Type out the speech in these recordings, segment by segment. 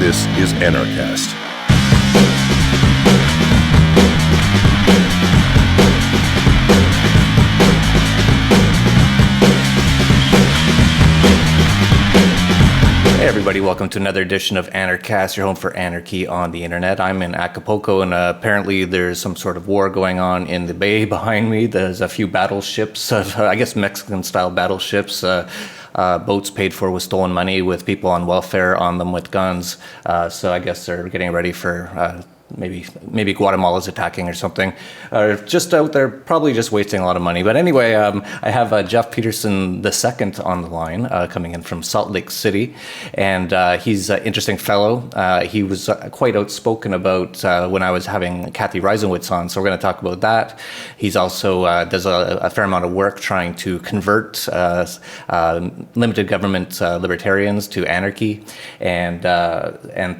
This is Anarchast. Hey everybody, welcome to another edition of Anarchast, your home for anarchy on the internet. I'm in Acapulco, and apparently there's some sort of war going on in the bay behind me. There's a few battleships, I guess Mexican-style battleships, boats paid for with stolen money with people on welfare on them with guns. So I guess they're getting ready for maybe Guatemala's attacking or something. Just out there, probably just wasting a lot of money. But anyway, I have Jeff Peterson II on the line, coming in from Salt Lake City, and he's an interesting fellow. He was quite outspoken about when I was having Cathy Reisenwitz on, so we're going to talk about that. He's also does a fair amount of work trying to convert limited government libertarians to anarchy and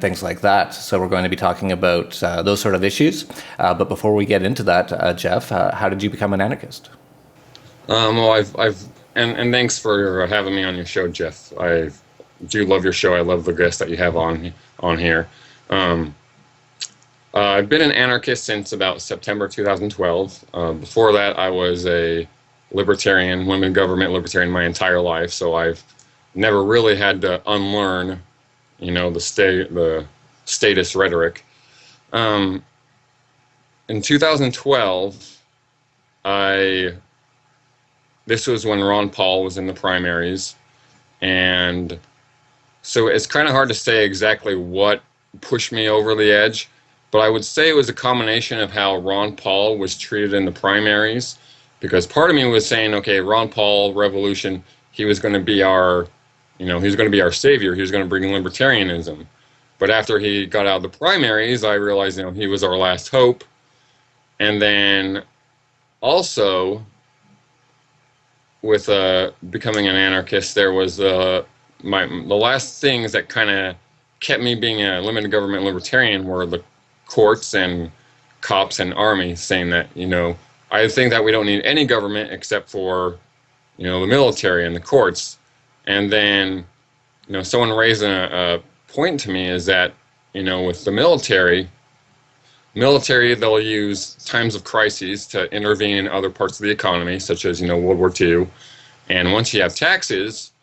things like that. So we're going to be talking about those sort of issues. But before we get into that, Jeff, how did you become an anarchist? Well, and thanks for having me on your show, Jeff. I do love your show. I love the guests that you have on here. I've been an anarchist since about September 2012. Before that, I was a libertarian, limited government libertarian my entire life. So I've never really had to unlearn, the statist rhetoric. In 2012, this was when Ron Paul was in the primaries, and so it's kind of hard to say exactly what pushed me over the edge, but I would say it was a combination of how Ron Paul was treated in the primaries, because part of me was saying, okay, Ron Paul revolution, he was going to be our savior, he was going to bring libertarianism. But after he got out of the primaries, I realized, he was our last hope. And then also, with becoming an anarchist, there was the last things that kind of kept me being a limited government libertarian were the courts and cops and army saying that, I think that we don't need any government except for, the military and the courts. And then, someone raised a point to me is that, with the military, they'll use times of crises to intervene in other parts of the economy, such as, World War II. And once you have taxes,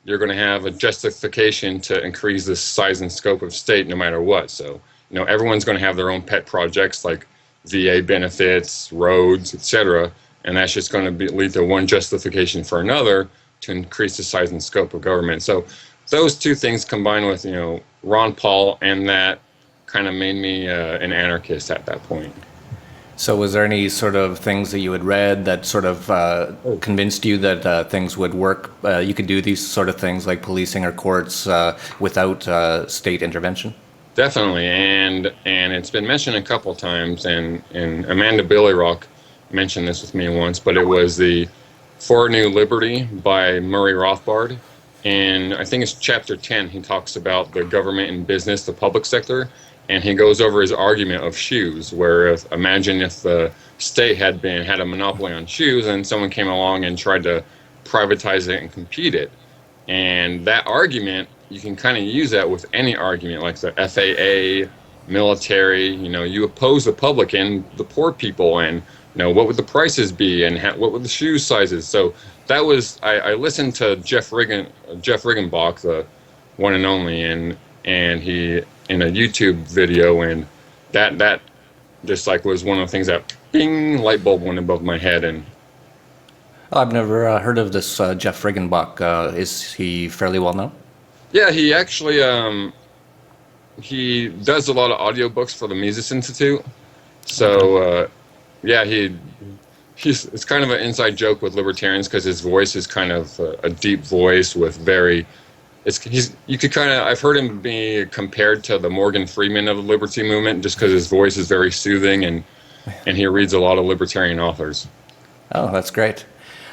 you're going to have a justification to increase the size and scope of state no matter what. So, everyone's going to have their own pet projects like VA benefits, roads, etc. And that's just going to lead to one justification for another to increase the size and scope of government. So those two things combined with, Ron Paul, and that kind of made me an anarchist at that point. So was there any sort of things that you had read that sort of convinced you that things would work? You could do these sort of things like policing or courts without state intervention? Definitely, and it's been mentioned a couple times, and Amanda Billyrock mentioned this with me once, but it was the For New Liberty by Murray Rothbard. And I think it's chapter 10, he talks about the government and business, the public sector, and he goes over his argument of shoes, where imagine if the state had a monopoly on shoes and someone came along and tried to privatize it and compete it. And that argument, you can kind of use that with any argument, like the FAA, military, you oppose the public and the poor people, and what would the prices be, and what would the shoe sizes. So that was, I listened to Jeff Riggenbach, the one and only, and he in a YouTube video, and that just was one of the things that bing, light bulb went above my head. And I've never heard of this Jeff Riggenbach. Is he fairly well known? Yeah, he actually he does a lot of audiobooks for the Mises Institute. So it's kind of an inside joke with libertarians because his voice is kind of a deep voice with I've heard him be compared to the Morgan Freeman of the liberty movement just because his voice is very soothing, and he reads a lot of libertarian authors. Oh, that's great.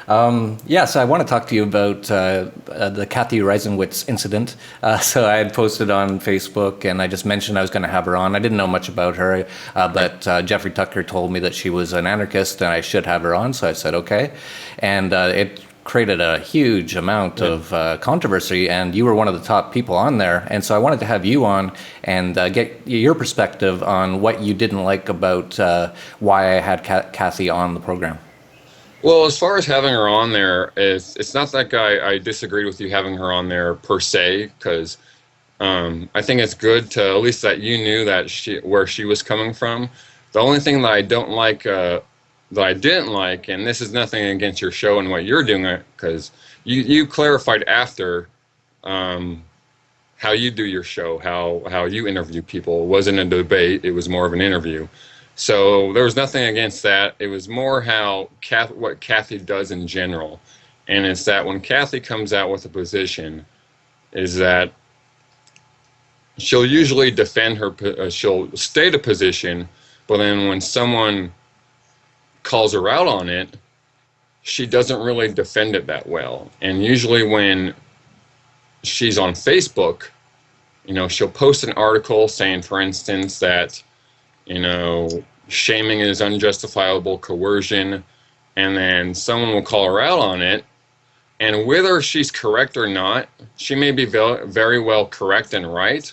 So I want to talk to you about the Cathy Reisenwitz incident. So I had posted on Facebook, and I just mentioned I was going to have her on. I didn't know much about her, but Jeffrey Tucker told me that she was an anarchist and I should have her on, so I said okay. And it created a huge amount of controversy, and you were one of the top people on there. And so I wanted to have you on and get your perspective on what you didn't like about why I had Cathy on the program. Well, as far as having her on there, it's not like I disagreed with you having her on there per se, because I think it's good to at least that you knew that where she was coming from. The only thing that I don't like, that I didn't like, and this is nothing against your show and what you're doing, because you clarified after how you do your show, how you interview people. It wasn't a debate; it was more of an interview. So there was nothing against that. It was more what Cathy does in general. And it's that when Cathy comes out with a position, is that she'll usually defend she'll state a position, but then when someone calls her out on it, she doesn't really defend it that well. And usually when she's on Facebook, she'll post an article saying, for instance, that shaming is unjustifiable coercion, and then someone will call her out on it, and whether she's correct or not, she may be very well correct and right,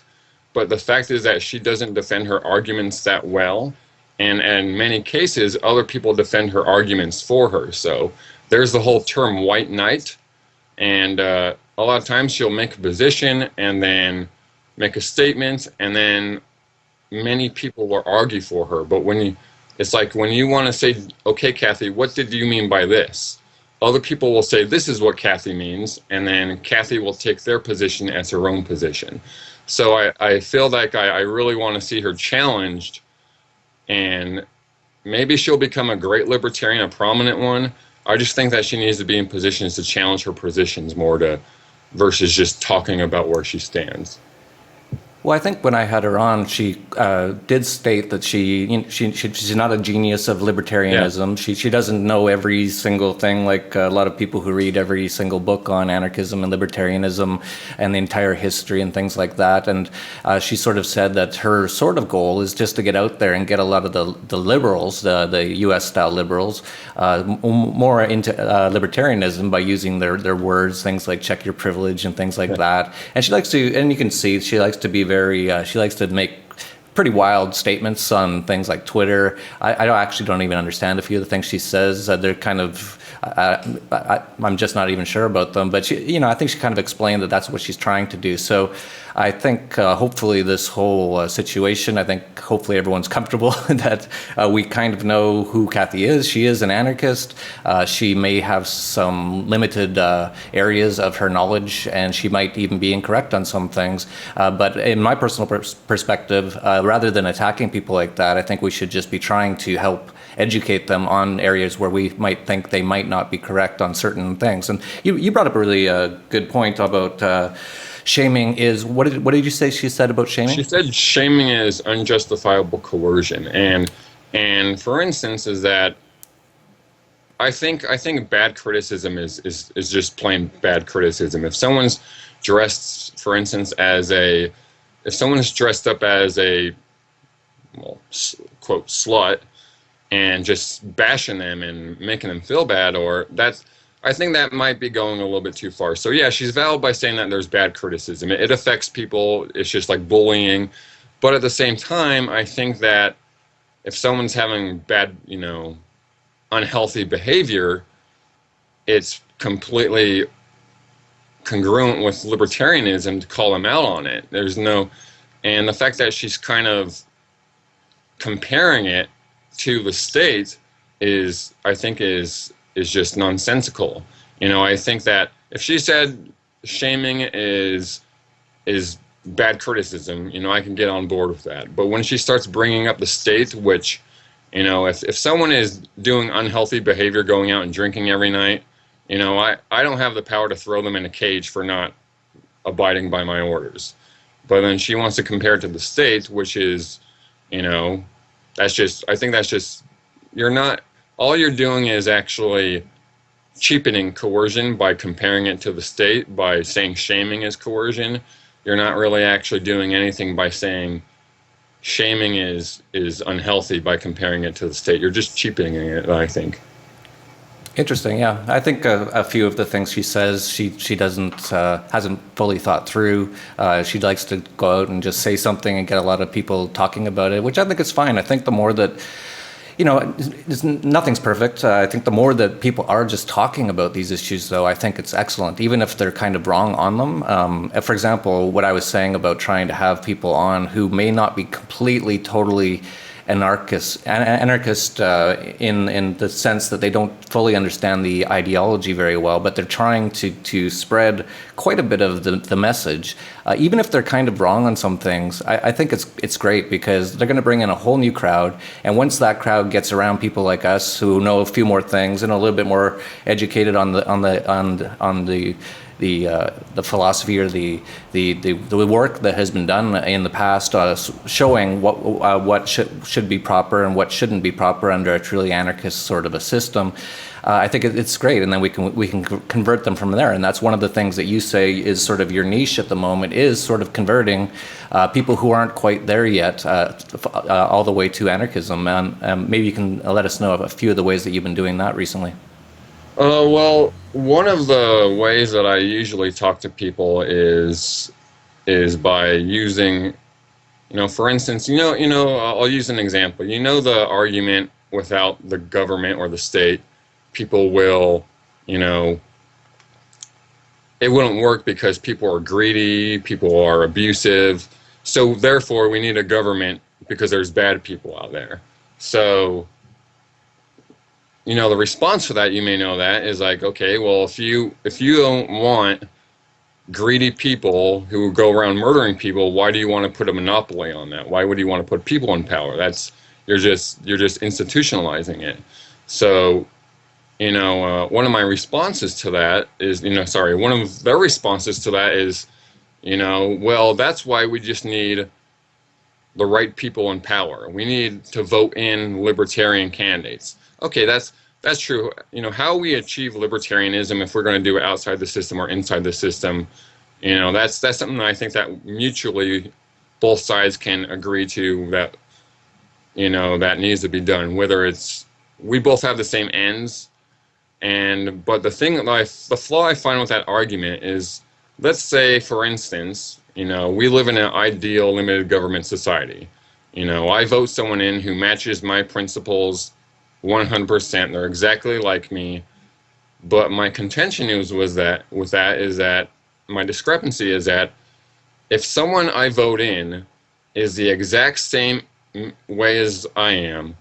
but the fact is that she doesn't defend her arguments that well, and in many cases, other people defend her arguments for her. So there's the whole term white knight, and a lot of times she'll make a position and then make a statement, and then many people will argue for her. But it's like when you want to say, okay, Cathy, what did you mean by this? Other people will say, this is what Cathy means, and then Cathy will take their position as her own position. So I feel like I really want to see her challenged, and maybe she'll become a great libertarian, a prominent one. I just think that she needs to be in positions to challenge her positions more versus just talking about where she stands. Well, I think when I had her on, she did state that she's not a genius of libertarianism. Yeah. She doesn't know every single thing, like a lot of people who read every single book on anarchism and libertarianism and the entire history and things like that. And she sort of said that her sort of goal is just to get out there and get a lot of the liberals, the U.S.-style liberals, more into libertarianism by using their words, things like check your privilege and things like that. And she likes to, and you can see, she likes to be she likes to make pretty wild statements on things like Twitter. I don't even understand a few of the things she says. They're kind of, I'm just not even sure about them. But I think she kind of explained that that's what she's trying to do. So I think hopefully this whole situation, I think hopefully everyone's comfortable that we kind of know who Cathy is. She is an anarchist. She may have some limited areas of her knowledge, and she might even be incorrect on some things. But in my personal perspective, rather than attacking people like that, I think we should just be trying to help educate them on areas where we might think they might not be correct on certain things. And you brought up a really good point about shaming is, what did you say she said about shaming? She said shaming is unjustifiable coercion. And for instance, is that I think bad criticism is just plain bad criticism. If someone's dressed, for instance, if someone's dressed up as a, well, quote, slut, and just bashing them and making them feel bad, I think that might be going a little bit too far. So yeah, she's valid by saying that there's bad criticism. It affects people. It's just like bullying. But at the same time, I think that if someone's having bad, unhealthy behavior, it's completely congruent with libertarianism to call them out on it. And the fact that she's kind of comparing it to the state I think is just nonsensical. I think that if she said shaming is bad criticism, I can get on board with that. But when she starts bringing up the state, which, if someone is doing unhealthy behavior, going out and drinking every night, I don't have the power to throw them in a cage for not abiding by my orders. But then she wants to compare it to the state, which is, I think that's just, all you're doing is actually cheapening coercion by comparing it to the state, by saying shaming is coercion. You're not really actually doing anything by saying shaming is unhealthy by comparing it to the state. You're just cheapening it, I think. Interesting. Yeah, I think a few of the things she says she doesn't hasn't fully thought through. She likes to go out and just say something and get a lot of people talking about it, which I think is fine. I think the more that nothing's perfect. I think the more that people are just talking about these issues, though, I think it's excellent, even if they're kind of wrong on them. For example, what I was saying about trying to have people on who may not be completely, totally anarchist in the sense that they don't fully understand the ideology very well, but they're trying to spread quite a bit of the message. Even if they're kind of wrong on some things, I think it's great because they're going to bring in a whole new crowd. And once that crowd gets around people like us who know a few more things and a little bit more educated on the philosophy or the work that has been done in the past, showing what should be proper and what shouldn't be proper under a truly anarchist sort of a system. I think it's great, and then we can convert them from there. And that's one of the things that you say is sort of your niche at the moment, is sort of converting people who aren't quite there yet all the way to anarchism. And maybe you can let us know of a few of the ways that you've been doing that recently. Well, one of the ways that I usually talk to people is by using, for instance, I'll use an example. The argument, without the government or the state, people will, it wouldn't work because people are greedy, people are abusive. So therefore, we need a government because there's bad people out there. So the response for that, you may know that, is like, okay, well, if you don't want greedy people who go around murdering people, why do you want to put a monopoly on that? Why would you want to put people in power? You're just institutionalizing it. So, one of my responses to that is, one of their responses to that is, well, that's why we just need the right people in power. We need to vote in libertarian candidates. Okay, that's true. How we achieve libertarianism, if we're going to do it outside the system or inside the system, that's something that I think that mutually both sides can agree to, that that needs to be done. Whether it's, we both have the same ends, but the flaw I find with that argument is, let's say, for instance, we live in an ideal limited government society. I vote someone in who matches my principles 100%. They're exactly like me. But my contention is that my discrepancy is that if someone I vote in is the exact same way as I am,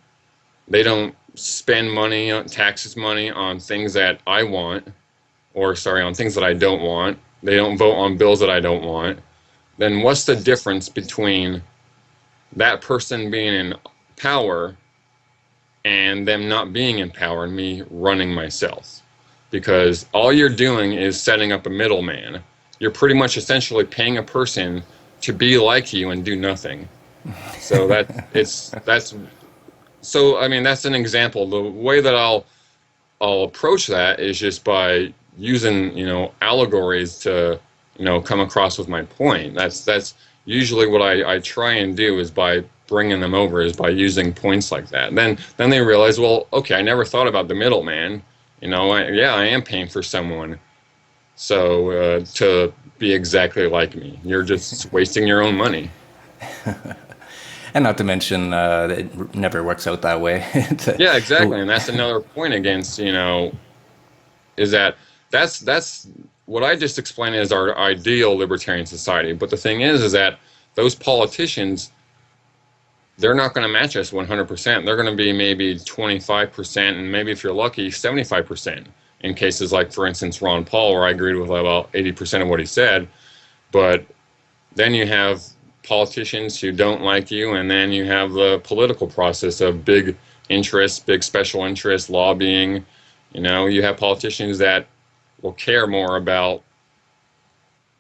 they don't spend money, taxes money, on things that I want, on things that I don't want. They don't vote on bills that I don't want. Then what's the difference between that person being in power and them not being in power and me running myself? Because all you're doing is setting up a middleman. You're pretty much essentially paying a person to be like you and do nothing. So that's an example. The way that I'll approach that is just by using allegories to come across with my point. That's usually what I try and do, is by bringing them over, is by using points like that. And then they realize, well, okay, I never thought about the middleman. I am paying for someone to be exactly like me. You're just wasting your own money. And not to mention, it never works out that way. Yeah, exactly. And that's another point against, is that's what I just explained as our ideal libertarian society. But the thing is that those politicians, they're not going to match us 100%. They're going to be maybe 25%, and maybe if you're lucky, 75%. In cases like, for instance, Ron Paul, where I agreed with about 80% of what he said. But then you have politicians who don't like you, and then you have the political process of big interests, big special interests, lobbying. You have politicians that will care more about,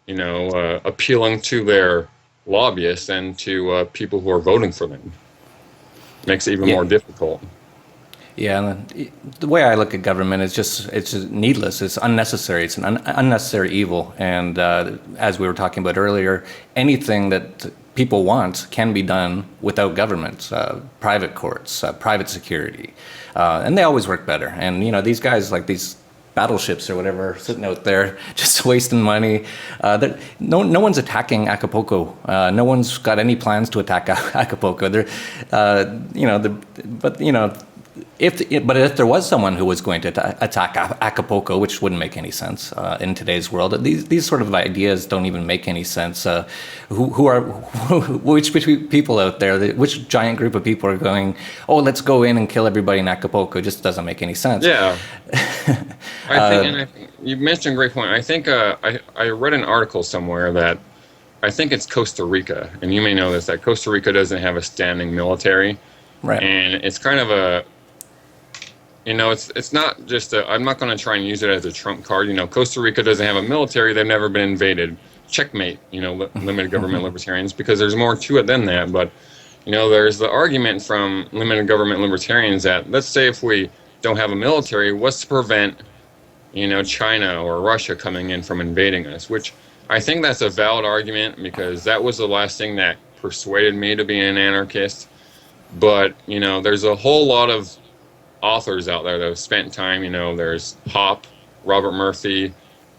appealing to their lobbyists than to people who are voting for them. Makes it even more difficult. Yeah, and the way I look at government is it's just needless. It's unnecessary. It's an unnecessary evil. And as we were talking about earlier, anything that people want can be done without government, private courts, private security, and they always work better. And these guys, like these battleships or whatever sitting out there just wasting money. No one's attacking Acapulco. No one's got any plans to attack Acapulco. If there was someone who was going to attack Acapulco, which wouldn't make any sense in today's world, these sort of ideas don't even make any sense. Which people out there, which giant group of people are going, oh, let's go in and kill everybody in Acapulco? It just doesn't make any sense. Yeah. I think you mentioned a great point. I think I read an article somewhere that I think it's Costa Rica, and you may know this, that Costa Rica doesn't have a standing military. Right. And it's kind of it's not just I'm not going to try and use it as a trump card. Costa Rica doesn't have a military. They've never been invaded. Checkmate, limited government libertarians, because there's more to it than that. But, there's the argument from limited government libertarians that, let's say if we don't have a military, what's to prevent, China or Russia coming in from invading us? Which I think that's a valid argument, because that was the last thing that persuaded me to be an anarchist. But, there's a whole lot of authors out there that have spent time, there's Hoppe, Robert Murphy,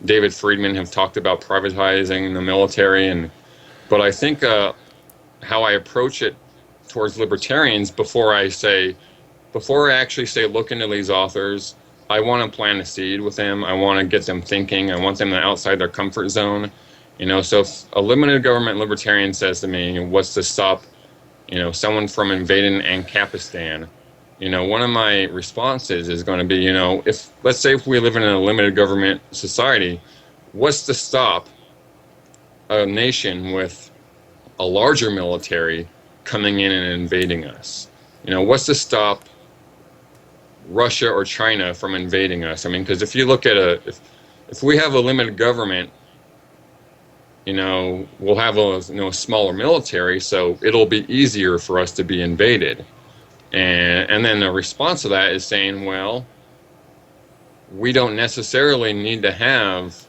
David Friedman have talked about privatizing the military. But I think how I approach it towards libertarians before I actually say look into these authors, I want to plant a seed with them. I want to get them thinking. I want them outside their comfort zone. So if a limited government libertarian says to me, what's to stop someone from invading Ancapistan, one of my responses is going to be, let's say if we live in a limited government society, what's to stop a nation with a larger military coming in and invading us? What's to stop Russia or China from invading us? I mean, because if you look at if we have a limited government, we'll have a smaller military, so it'll be easier for us to be invaded. And then the response to that is saying, well, we don't necessarily need to have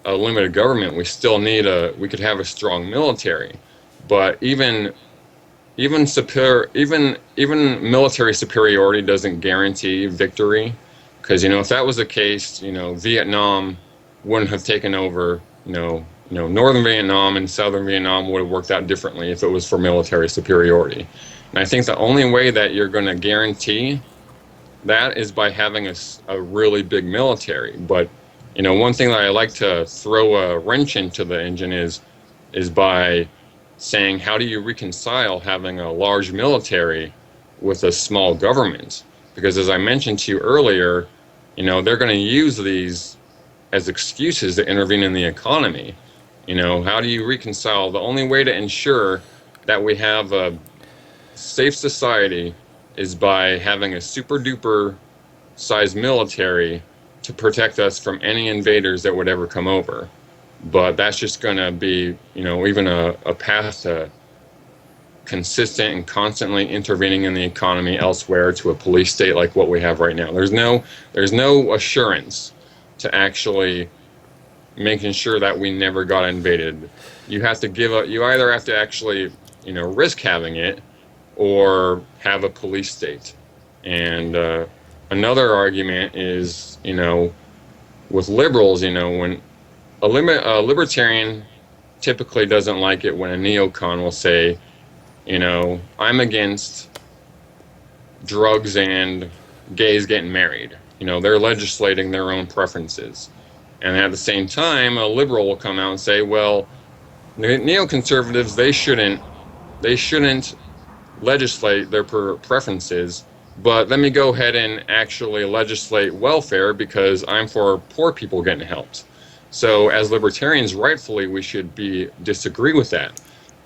a limited government. We still need we could have a strong military. But even military superiority doesn't guarantee victory, because if that was the case, Vietnam wouldn't have taken over. Northern Vietnam and Southern Vietnam would have worked out differently if it was for military superiority. And I think the only way that you're going to guarantee that is by having a really big military. But, one thing that I like to throw a wrench into the engine is by saying, how do you reconcile having a large military with a small government? Because as I mentioned to you earlier, they're going to use these as excuses to intervene in the economy. How do you reconcile? The only way to ensure that we have a safe society is by having a super duper sized military to protect us from any invaders that would ever come over. But that's just going to be, even a path to consistent and constantly intervening in the economy elsewhere to a police state like what we have right now. There's no assurance to actually making sure that we never got invaded. You have to you either have to actually, risk having it or have a police state. And another argument is, with liberals, when a libertarian typically doesn't like it when a neocon will say, I'm against drugs and gays getting married. They're legislating their own preferences. And at the same time, a liberal will come out and say, well, neoconservatives, they shouldn't legislate their preferences, but let me go ahead and actually legislate welfare because I'm for poor people getting helped. So as libertarians, rightfully, we should disagree with that.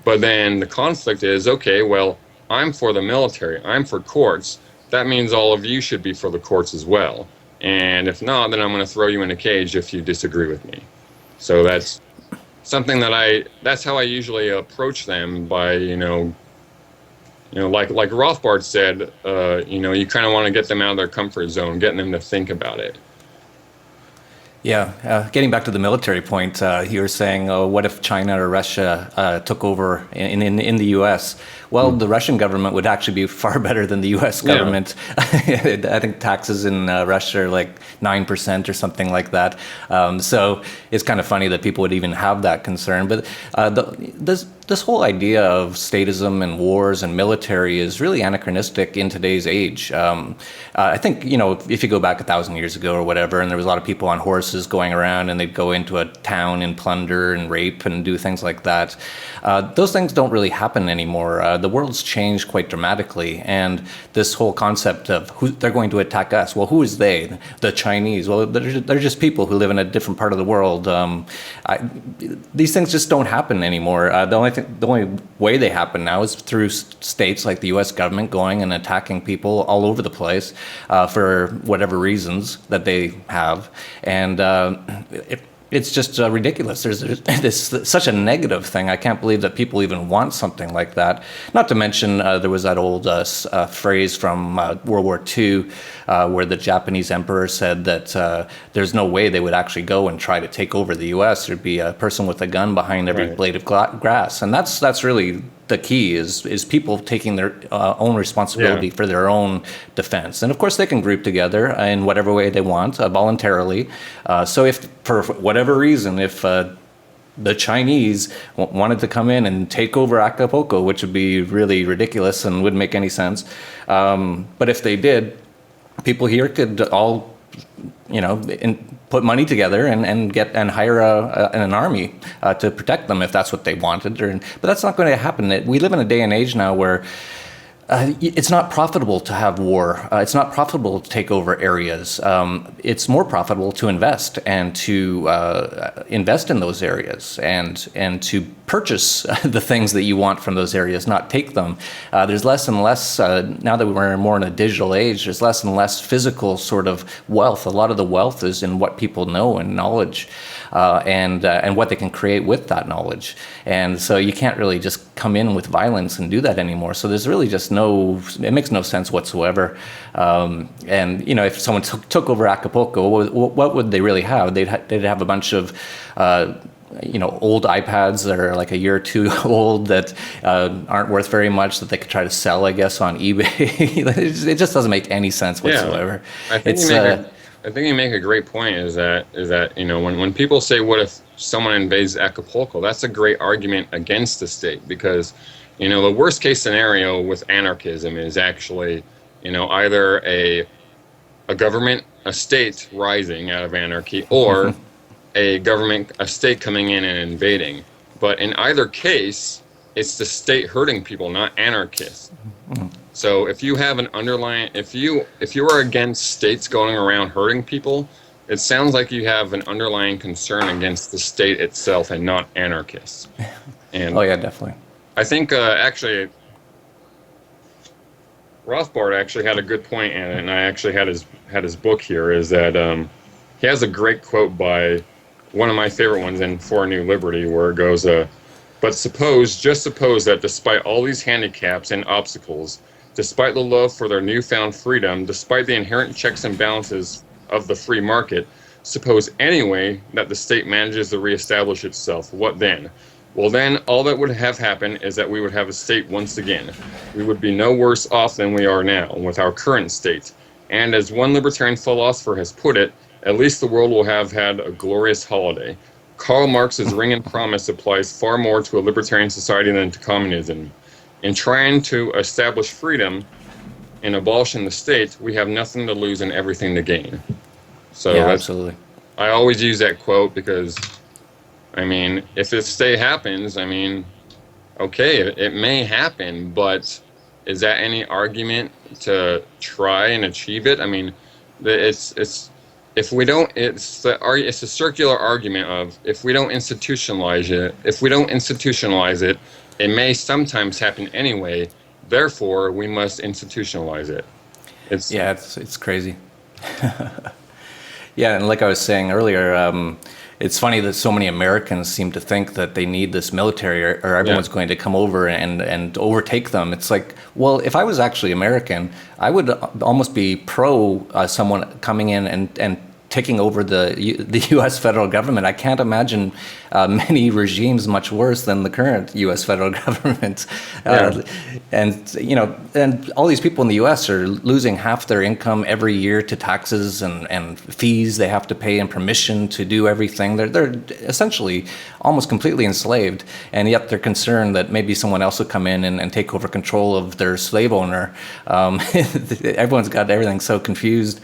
But then the conflict is, okay, well, I'm for the military, I'm for courts. That means all of you should be for the courts as well. And if not, then I'm going to throw you in a cage if you disagree with me. So that's something that's how I usually approach them by, like Rothbard said, you kind of want to get them out of their comfort zone, getting them to think about it. Yeah, getting back to the military point, you were saying, what if China or Russia took over in the U.S.? Well, the Russian government would actually be far better than the U.S. government. Yeah. I think taxes in Russia are like 9% or something like that. So it's kind of funny that people would even have that concern. But this whole idea of statism and wars and military is really anachronistic in today's age. I think, if you go back 1,000 years ago or whatever, and there was a lot of people on horses going around and they'd go into a town and plunder and rape and do things like that. Those things don't really happen anymore. The world's changed quite dramatically. And this whole concept of who they're going to attack us. Well, who is they? The Chinese. Well, they're just people who live in a different part of the world. These things just don't happen anymore. The only way they happen now is through states like the U.S. government going and attacking people all over the place for whatever reasons that they have. And it's just ridiculous. There's this such a negative thing. I can't believe that people even want something like that. Not to mention there was that old phrase from World War II where the Japanese emperor said that there's no way they would actually go and try to take over the U.S. There'd be a person with a gun behind every blade of grass. And that's really the key is people taking their own responsibility for their own defense. And of course they can group together in whatever way they want, voluntarily. So if for whatever reason, if the Chinese wanted to come in and take over Acapulco, which would be really ridiculous and wouldn't make any sense. But if they did, people here could all, put money together and hire an army to protect them if that's what they wanted. But that's not going to happen. We live in a day and age now where it's not profitable to have war. It's not profitable to take over areas. It's more profitable to invest and to invest in those areas and to purchase the things that you want from those areas, not take them. There's less and less, now that we're more in a digital age, there's less and less physical sort of wealth. A lot of the wealth is in what people know and knowledge and what they can create with that knowledge. And so you can't really just come in with violence and do that anymore. So there's really just it makes no sense whatsoever. And, if someone took over Acapulco, what would they really have? They'd have a bunch of old iPads that are like a year or two old that aren't worth very much that they could try to sell, I guess, on eBay. It just doesn't make any sense whatsoever. I think you make a great point. Is that when people say, "What if someone invades Acapulco?" That's a great argument against the state because the worst case scenario with anarchism is actually either a state rising out of anarchy or a state coming in and invading. But in either case, it's the state hurting people, not anarchists. So if you have an underlying, if you are against states going around hurting people, it sounds like you have an underlying concern against the state itself and not anarchists. And oh yeah, definitely. I think actually Rothbard actually had a good point in it, and I actually had his book here. Is that he has a great quote by one of my favorite ones in For a New Liberty, where it goes, "But just suppose that despite all these handicaps and obstacles, despite the love for their newfound freedom, despite the inherent checks and balances of the free market, suppose anyway that the state manages to reestablish itself. What then? Well, then all that would have happened is that we would have a state once again. We would be no worse off than we are now with our current state. And as one libertarian philosopher has put it, at least the world will have had a glorious holiday. Karl Marx's Ring and Promise applies far more to a libertarian society than to communism. In trying to establish freedom and abolishing the state, we have nothing to lose and everything to gain." So yeah, absolutely. I always use that quote because, if this state happens, okay, it may happen, but is that any argument to try and achieve it? It's a circular argument of if we don't institutionalize it, it may sometimes happen anyway. Therefore, we must institutionalize it. It's crazy. Yeah, and like I was saying earlier, it's funny that so many Americans seem to think that they need this military or everyone's going to come over and overtake them. It's like, well, if I was actually American, I would almost be pro someone coming in and taking over the U.S. federal government. I can't imagine many regimes much worse than the current U.S. federal government. And all these people in the U.S. are losing half their income every year to taxes and fees they have to pay and permission to do everything. They're essentially almost completely enslaved, and yet they're concerned that maybe someone else will come in and take over control of their slave owner. Everyone's got everything so confused.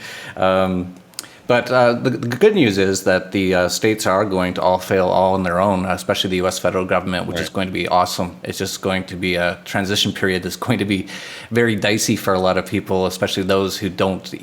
But the good news is that the states are going to all fail all on their own, especially the U.S. federal government, which is going to be awesome. It's just going to be a transition period that's going to be very dicey for a lot of people, especially those who don't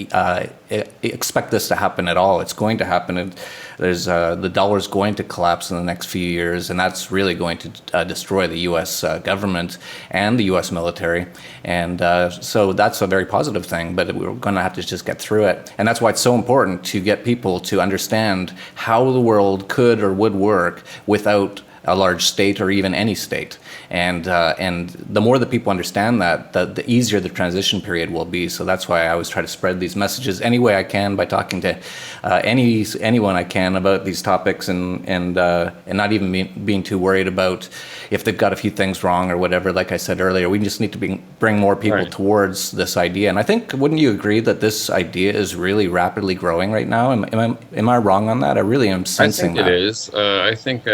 expect this to happen at all. It's going to happen. And the dollar's going to collapse in the next few years, and that's really going to destroy the U.S. government and the U.S. military. And so that's a very positive thing, but we're going to have to just get through it. And that's why it's so important to get people to understand how the world could or would work without a large state or even any state. And the more that people understand that, the easier the transition period will be. So that's why I always try to spread these messages any way I can by talking to anyone I can about these topics, and not even being too worried about if they've got a few things wrong or whatever. Like I said earlier, we just need to bring more people towards this idea. And I think, wouldn't you agree that this idea is really rapidly growing right now? Am I wrong on that? I really am sensing that. I think it is. I think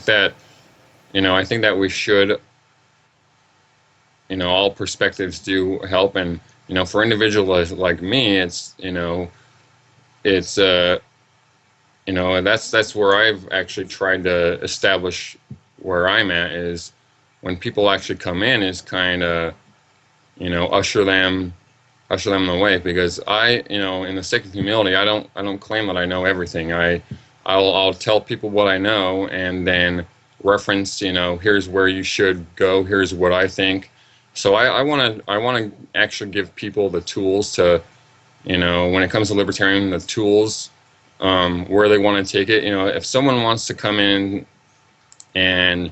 that, I think that we should, all perspectives do help. And, for individuals like me, that's where I've actually tried to establish where I'm at, is when people actually come in, is kind of, usher them the way, because in the sake of humility, I don't claim that I know everything. I'll tell people what I know, and then reference, here's where you should go, here's what I think. So I want to actually give people the tools to, when it comes to libertarian, the tools where they want to take it. If someone wants to come in and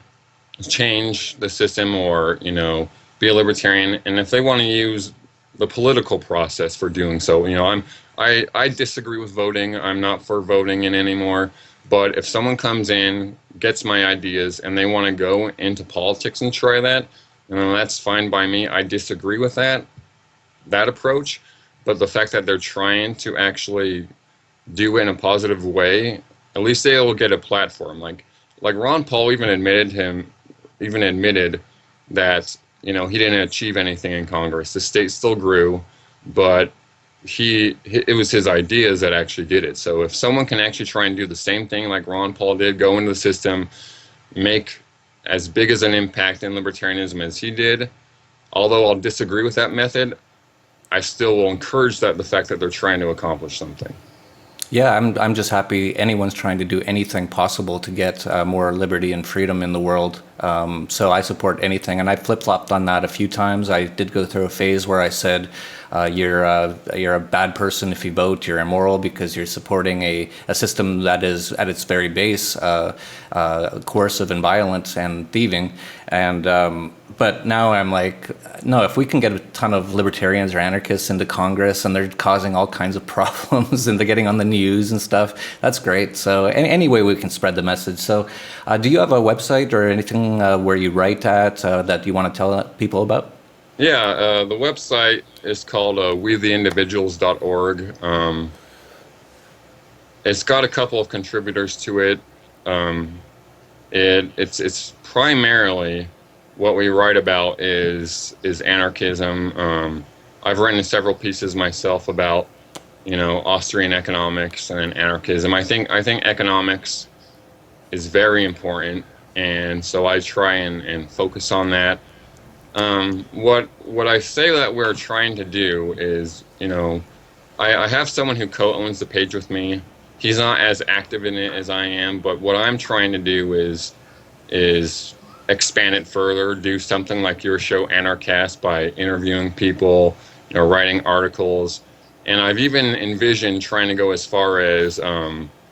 change the system, or be a libertarian, and if they want to use the political process for doing so, I disagree with voting. I'm not for voting in anymore. But if someone comes in, gets my ideas, and they want to go into politics and try that, that's fine by me. I disagree with that approach. But the fact that they're trying to actually do it in a positive way, at least they will get a platform. Like Ron Paul even admitted that he didn't achieve anything in Congress. The state still grew, but it was his ideas that actually did it. So if someone can actually try and do the same thing like Ron Paul did, go into the system, make as big as an impact in libertarianism as he did, although I'll disagree with that method, I still will encourage the fact that they're trying to accomplish something. Yeah, I'm just happy anyone's trying to do anything possible to get more liberty and freedom in the world. So I support anything, and I flip-flopped on that a few times. I did go through a phase where I said, you're a bad person if you vote, you're immoral because you're supporting a system that is at its very base coercive and violent and thieving. And but now I'm like, no, if we can get a ton of libertarians or anarchists into Congress and they're causing all kinds of problems and they're getting on the news and stuff, that's great. So any way we can spread the message. So do you have a website or anything where you write at that you want to tell people about? Yeah, the website is called wetheindividuals.org. It's got a couple of contributors to it. It's primarily, what we write about is anarchism. I've written several pieces myself about, Austrian economics and anarchism. I think economics is very important, and so I try and focus on that. What I say that we're trying to do is, I have someone who co-owns the page with me. He's not as active in it as I am, but what I'm trying to do is expand it further, do something like your show Anarchast by interviewing people, writing articles. And I've even envisioned trying to go as far as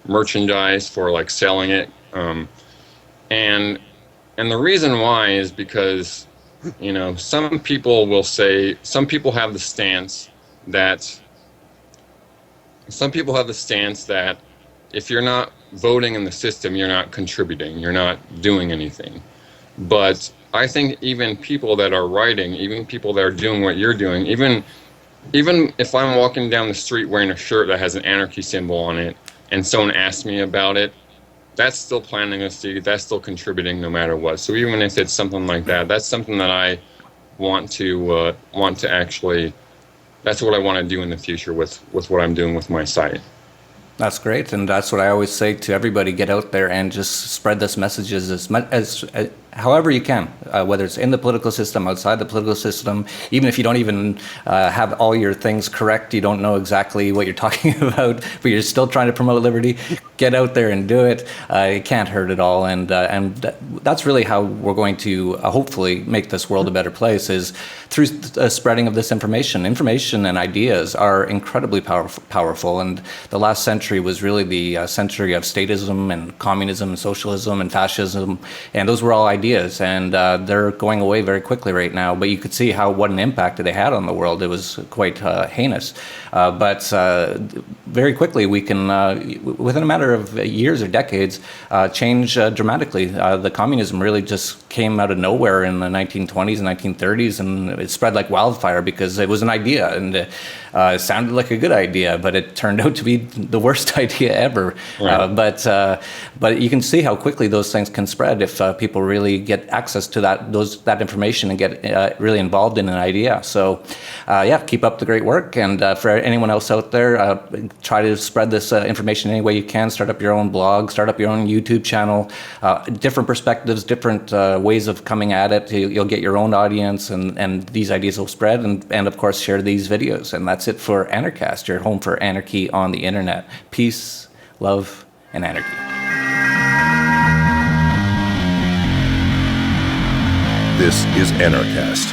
merchandise for like selling it. And the reason why is because, some people will say, some people have the stance that some people have the stance that if you're not voting in the system, you're not contributing, you're not doing anything. But I think even people that are writing, even people that are doing what you're doing, even if I'm walking down the street wearing a shirt that has an anarchy symbol on it and someone asks me about it, that's still planting a seed, that's still contributing no matter what. So even if it's something like that, that's something that I want to actually, that's what I want to do in the future with what I'm doing with my site. That's great, and that's what I always say to everybody: get out there and just spread this message as much as however you can, whether it's in the political system, outside the political system. Even if you don't even have all your things correct, you don't know exactly what you're talking about, but you're still trying to promote liberty. Get out there and do it. It can't hurt at all, and that's really how we're going to hopefully make this world a better place, is through spreading of this information. Information and ideas are incredibly powerful, and the last century was really the century of statism and communism and socialism and fascism, and those were all ideas, and they're going away very quickly right now. But you could see what an impact they had on the world. It was quite heinous. But very quickly we can, within a matter of years or decades, change dramatically. The communism really just came out of nowhere in the 1920s and 1930s, and it spread like wildfire because it was an idea, and it sounded like a good idea, but it turned out to be the worst idea ever. Right. But you can see how quickly those things can spread if people really get access to that information and get really involved in an idea. So, keep up the great work, and for anyone else out there, try to spread this information any way you can. Start up your own blog, start up your own YouTube channel. Different perspectives, different ways of coming at it. You'll get your own audience, and these ideas will spread. And of course, share these videos. And that's it for Anarchast, your home for anarchy on the internet. Peace, love, and anarchy. This is Anarchast.